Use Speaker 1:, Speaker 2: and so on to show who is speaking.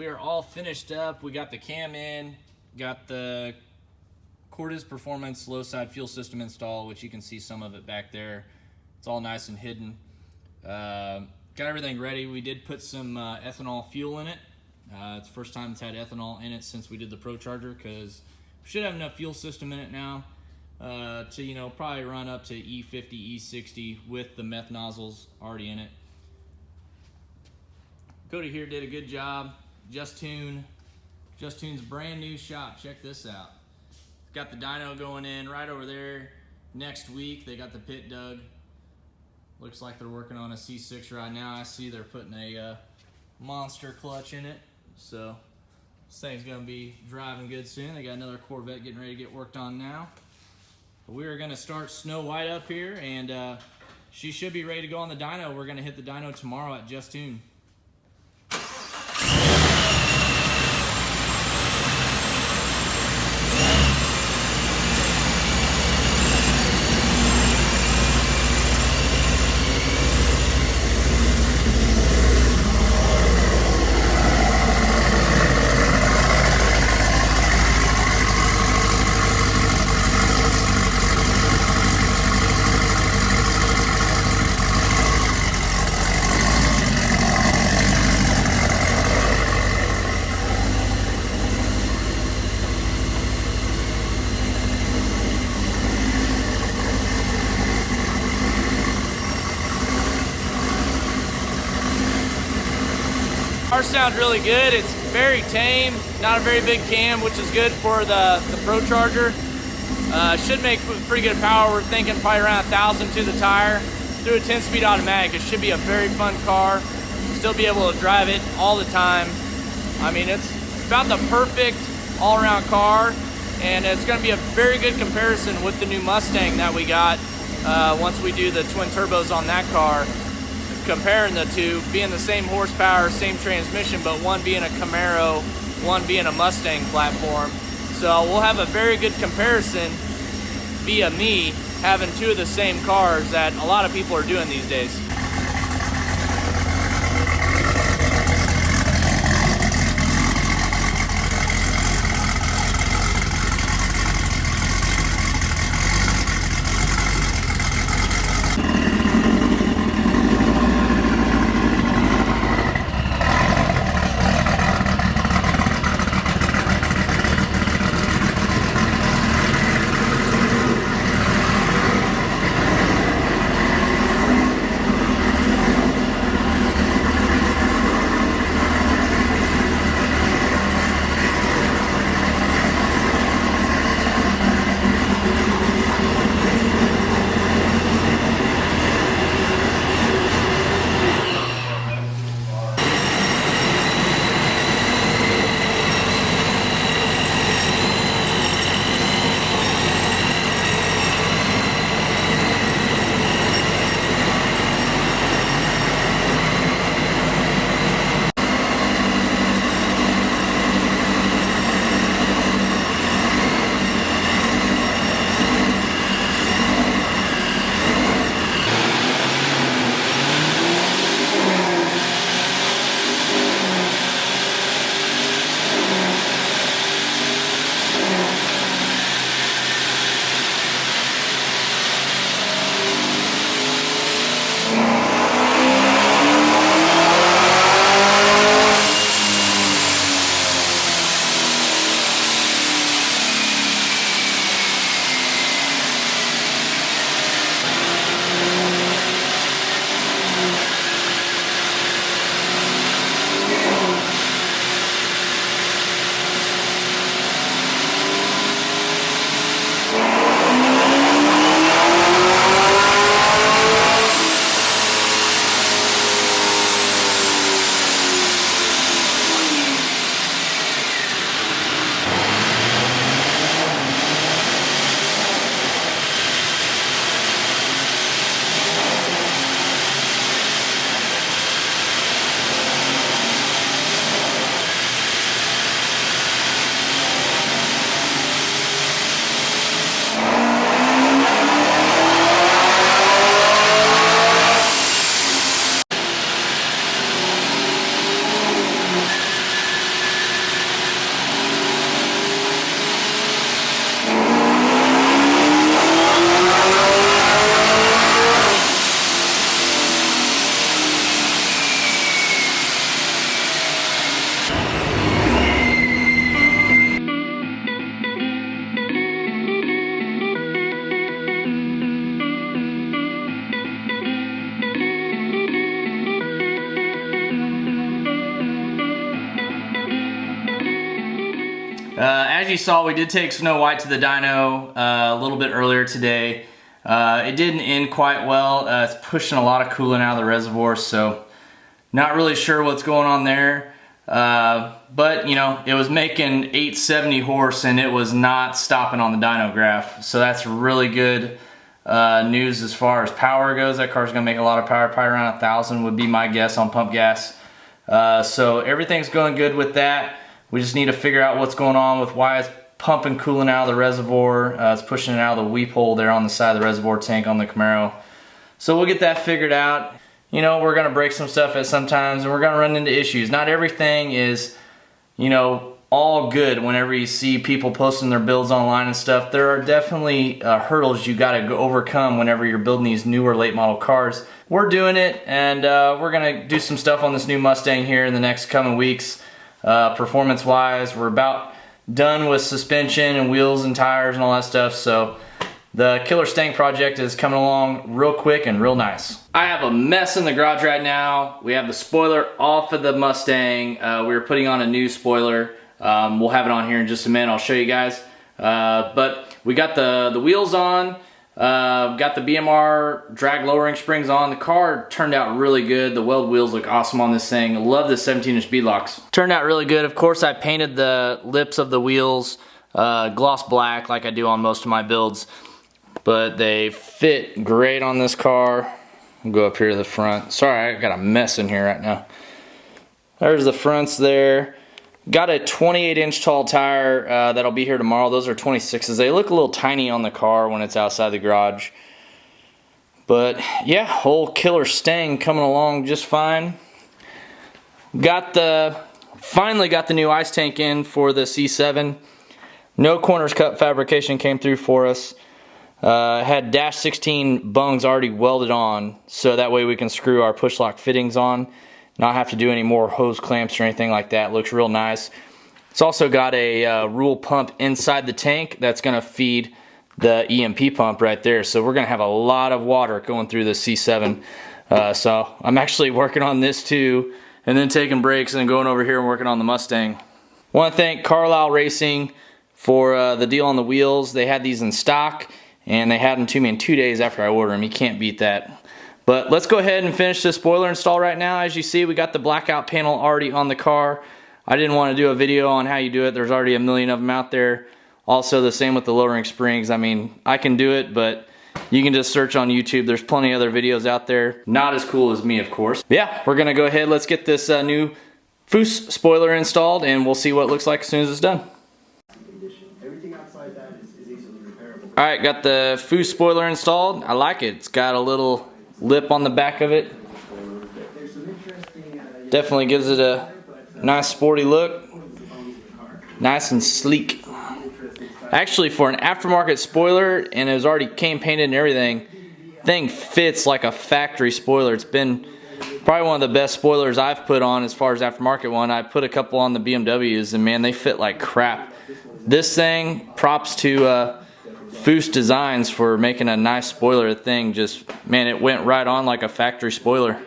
Speaker 1: we are all finished up. We got the cam in, got the Cordis Performance low side fuel system installed, which you can see some of it back there. It's all nice and hidden. Got everything ready. We did put some ethanol fuel in it. It's the first time it's had ethanol in it since we did the Pro Charger, because we should have enough fuel system in it now to, you know, probably run up to E50, E60 with the meth nozzles already in it. Cody here did a good job. Just Tune's brand new shop. Check this out. Got the dyno going in right over there. Next week they got the pit dug. Looks like they're working on a C6 right now. I see they're putting a monster clutch in it. So this thing's gonna be driving good soon. They got another Corvette getting ready to get worked on now. But we are gonna start SnowWhite up here, and she should be ready to go on the dyno. We're gonna hit the dyno tomorrow at Just Tune. Car sounds really good. It's very tame, not a very big cam, which is good for the Pro Charger. Should make pretty good power. We're thinking probably around 1,000 to the tire. Through a 10-speed automatic, it should be a very fun car. Still be able to drive it all the time. I mean, it's about the perfect all-around car, and it's going to be a very good comparison with the new Mustang that we got once we do the twin turbos on that car. Comparing the two, being the same horsepower, same transmission, but one being a Camaro, one being a Mustang platform. So we'll have a very good comparison via me having two of the same cars that a lot of people are doing these days. As you saw, we did take SnowWhite to the dyno a little bit earlier today. It didn't end quite well. It's pushing a lot of coolant out of the reservoir, so not really sure what's going on there. But you know, it was making 870 horse and it was not stopping on the dyno graph. So that's really good news as far as power goes. That car's gonna make a lot of power, probably around 1,000 would be my guess on pump gas. So everything's going good with that. We just need to figure out what's going on with why it's pumping coolant out of the reservoir. It's pushing it out of the weep hole there on the side of the reservoir tank on the Camaro. So we'll get that figured out. You know, we're gonna break some stuff at sometimes and we're gonna run into issues. Not everything is, you know, all good whenever you see people posting their builds online and stuff. There are definitely hurdles you gotta overcome whenever you're building these newer late model cars. We're doing it, and we're gonna do some stuff on this new Mustang here in the next coming weeks. Performance wise, we're about done with suspension and wheels and tires and all that stuff, so the Killer Stang project is coming along real quick and real nice. I have a mess in the garage right now. We have the spoiler off of the Mustang. We were putting on a new spoiler. We'll have it on here in just a minute. I'll show you guys. But we got the wheels on. Got the BMR drag lowering springs on. The car turned out really good. The weld wheels look awesome on this thing. I love the 17-inch beadlocks. Turned out really good. Of course, I painted the lips of the wheels gloss black like I do on most of my builds. But they fit great on this car. I'll go up here to the front. Sorry, I got a mess in here right now. There's the fronts there. Got a 28-inch tall tire that'll be here tomorrow. Those are 26s. They look a little tiny on the car when it's outside the garage. But yeah, whole Killer Stang coming along just fine. Finally got the new ice tank in for the C7. No corners cut fabrication came through for us. Had dash 16 bungs already welded on, so that way we can screw our push lock fittings on. Not have to do any more hose clamps or anything like that. Looks real nice. It's also got a rule pump inside the tank that's going to feed the EMP pump right there. So we're going to have a lot of water going through the C7. So I'm actually working on this too, and then taking breaks and going over here and working on the Mustang. Want to thank Carlisle Racing for the deal on the wheels. They had these in stock, and they had them to me in 2 days after I ordered them. You can't beat that. But let's go ahead and finish this spoiler install right now. As you see, we got the blackout panel already on the car. I didn't want to do a video on how you do it. There's already a million of them out there. Also the same with the lowering springs. I mean, I can do it, but you can just search on YouTube. There's plenty of other videos out there. Not as cool as me, of course. Yeah, we're gonna go ahead. Let's get this new Foose spoiler installed, and we'll see what it looks like as soon as it's done. Alright, got the Foose spoiler installed. I like it. It's got a little lip on the back of it. Definitely gives it a nice sporty look. Nice and sleek. Actually, for an aftermarket spoiler, and it was already came painted and everything, thing fits like a factory spoiler. It's been probably one of the best spoilers I've put on as far as aftermarket one. I put a couple on the BMWs and man, they fit like crap. This thing, props to Foose Designs for making a nice spoiler thing. Just, man, it went right on like a factory spoiler.